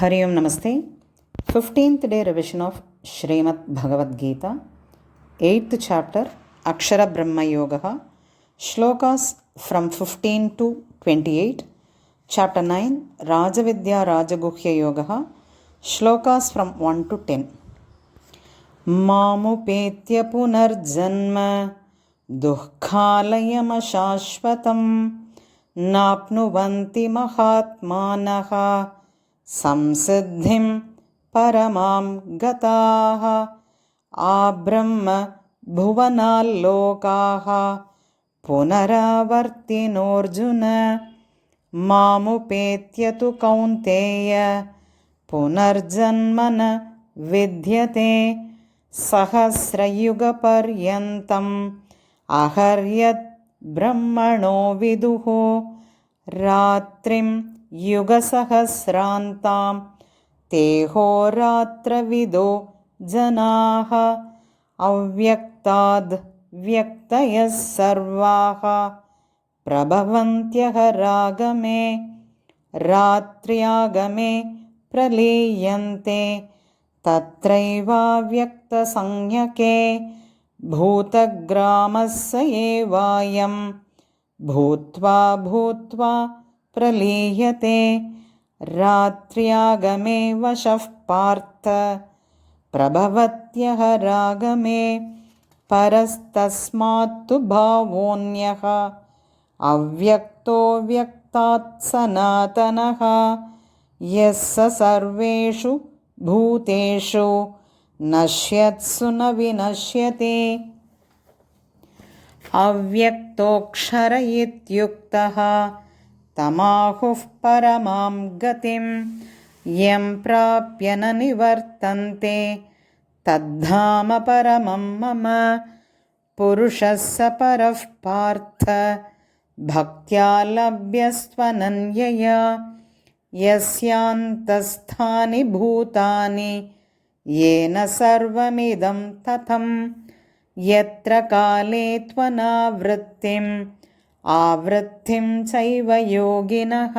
Hari Om Namaste. 15th day revision of Srimad Bhagavad Gita, 8th chapter Akshara Brahma Yoga, shlokas from 15 to 28, chapter 9 Rajavidya Rajaguhya Yoga, shlokas from 1 to 10. Mamupetya punarjanma dukkhalayam ashashvatam napnuvanti mahatmanaha సంసిద్ధిం పరమాం గతాః ఆబ్రహ్మ భువనాల్లోకాః పునరావర్తినోర్జున మాముపేత్య తు కౌంతేయ పునర్జన్మన విద్యతే సహస్రయుగపర్యంతం అహర్యత్ బ్రహ్మణో విదుః రాత్రిం యుగసహస్రాంతాం తేహోరాత్రవిదో జనాః అవ్యక్తాద్ వ్యక్తయః సర్వాః ప్రభవంత్యః రాగమే రాత్ర్యాగమే ప్రలీయంతే తత్రైవావ్యక్తసంజ్ఞకే భూతగ్రామస్య ఏవాయం భూత్వా భూత్వా ప్రలీయతే రాత్ర్యాగమే వశః పార్థ ప్రభవత్యః రాగమే పరస్తస్మాత్తు భావోన్యః అవ్యక్తో వ్యక్తాత్ సనాతనః యస్య సర్వేషు భూతేషు నశ్యత్సు న వినశ్యతి అవ్యక్తోక్షర ఇత్యుక్తః తమాహుః పరమాం గతిం యం ప్రాప్య న నివర్తంతే తద్ధామ పరమం మమ పురుషः స పరః పార్థ భక్త్యా లభ్యస్త్వనన్యయా యస్యాంతస్థాని భూతాని येन सर्वमिदं ततं यत्र काले त्वनावृत्तिम् आवृत्तिं चैव योगिनः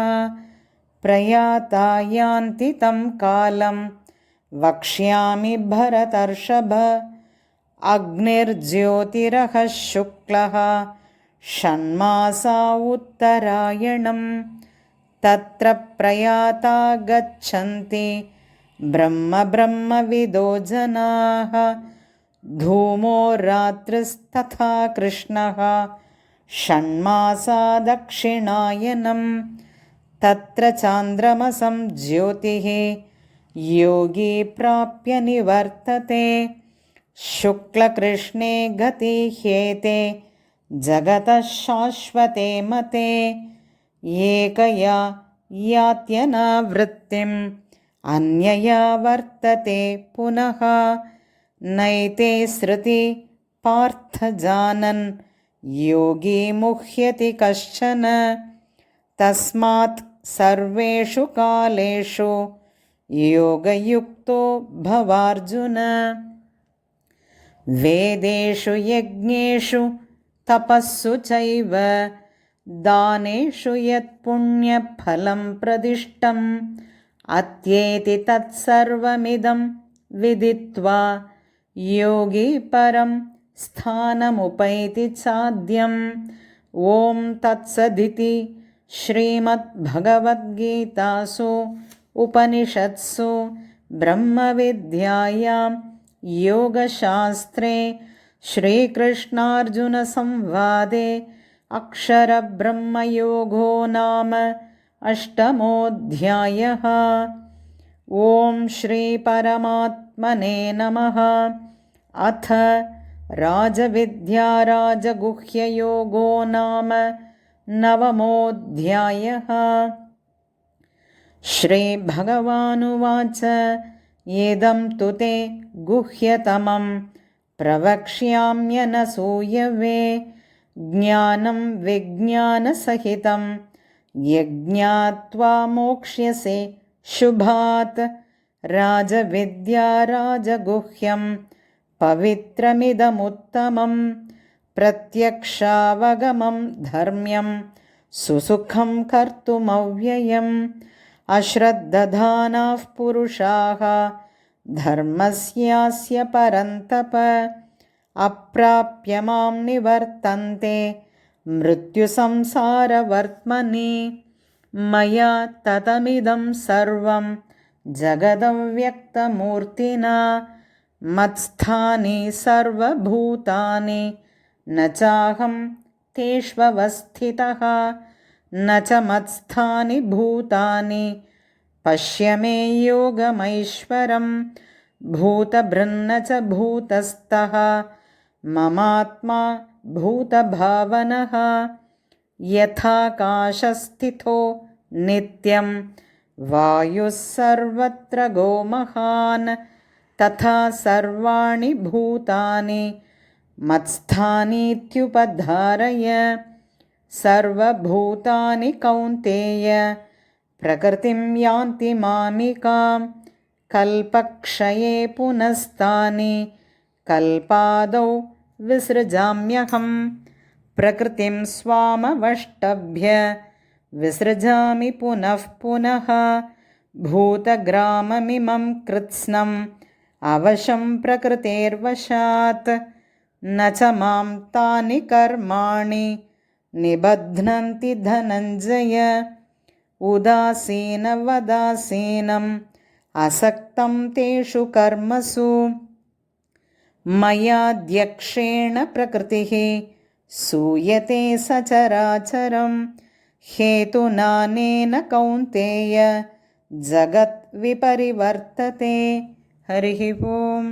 प्रयाता यान्ति तं कालं वक्ष्यामि भरतर्षभ अग्निर्ज्योतिरः शुक्लः षण्मासा उत्तरायणं तत्र प्रयाता गच्छन्ति ब्रह्मविदो जनाः धूमो रात्रिस्तथा कृष्णः षण्मासा दक्षिणायनं तत्र चान्द्रमसं ज्योतिः योगी प्राप्य निवर्तते शुक्लकृष्णे गति ह्येते जगतः शाश्वते मते एकया यात्यनावृत्तिम् अन्यया वर्तते पुनः नैते श्रुति पार्थ जानन् योगी मुह्यति कश्चन तस्मात् सर्वेषु कालेषु योगयुक्तो भवार्जुन वेदेषु यज्ञेषु तपस्सु चैव दानेषु यत्पुण्यफलं प्रदिष्टम् अत्येति तत्सर्वमिदं विदित्वा योगी परं स्थानमुपैति चाद्यम् ॐ तत्सदिति श्रीमद्भगवद्गीतासु उपनिषत्सु ब्रह्मविद्यायां योगशास्त्रे श्रीकृष्णार्जुनसंवादे अक्षरब्रह्मयोगो नाम अष्टमोऽध्यायः। ॐ श्रीपरमात्मने नमः। अथ राजविद्या राजगुह्ययोगो नाम नवमोऽध्यायः। श्रीभगवानुवाच इदं तु ते गुह्यतमं प्रवक्ष्याम्यनसूयवे ज्ञानं विज्ञानसहितं यज्ञात्वा मोक्ष्यसे शुभात् राजविद्या राजगुह्यं पवित्रमिदमुत्तमं प्रत्यक्षावगमं धर्म्यं सुसुखं कर्तुमव्ययम् अश्रद्धधानाः पुरुषाः धर्मस्यास्य परन्तप अप्राप्य मां निवर्तन्ते मृत्युसंसारवर्त्मनि मया ततमिदं सर्वं जगदव्यक्तमूर्तिना मत्स्थानि सर्वभूतानि न चाहं तेष्वस्थितः न च मत्स्थानि भूतानि पश्य मे योगमैश्वरं भूतभृन्न च भूतस्थः ममात्मा भूतभावनः यथाकाशस्थितो नित्यं वायुः सर्वत्र गोमहान् तथा सर्वाणि भूतानि मत्स्थानीत्युपधारय सर्वभूतानि कौन्तेय प्रकृतिं यान्ति मामिकां कल्पक्षये पुनस्तानि कल्पादौ विसृजाम्यहं प्रकृतिं स्वामवष्टभ्य विसृजामि पुनः पुनः भूतग्राममिमं कृत्स्नम् अवशं प्रकृतेर्वशात् न च मां तानि कर्माणि निबध्नन्ति धनञ्जय उदासीनवदासीनम् असक्तं तेषु कर्मसु मयाध्यक्षेण प्रकृतिः सूयते सचराचरं हेतुनानेन कौन्तेय जगत् विपरिवर्तते। हरिः ओम्।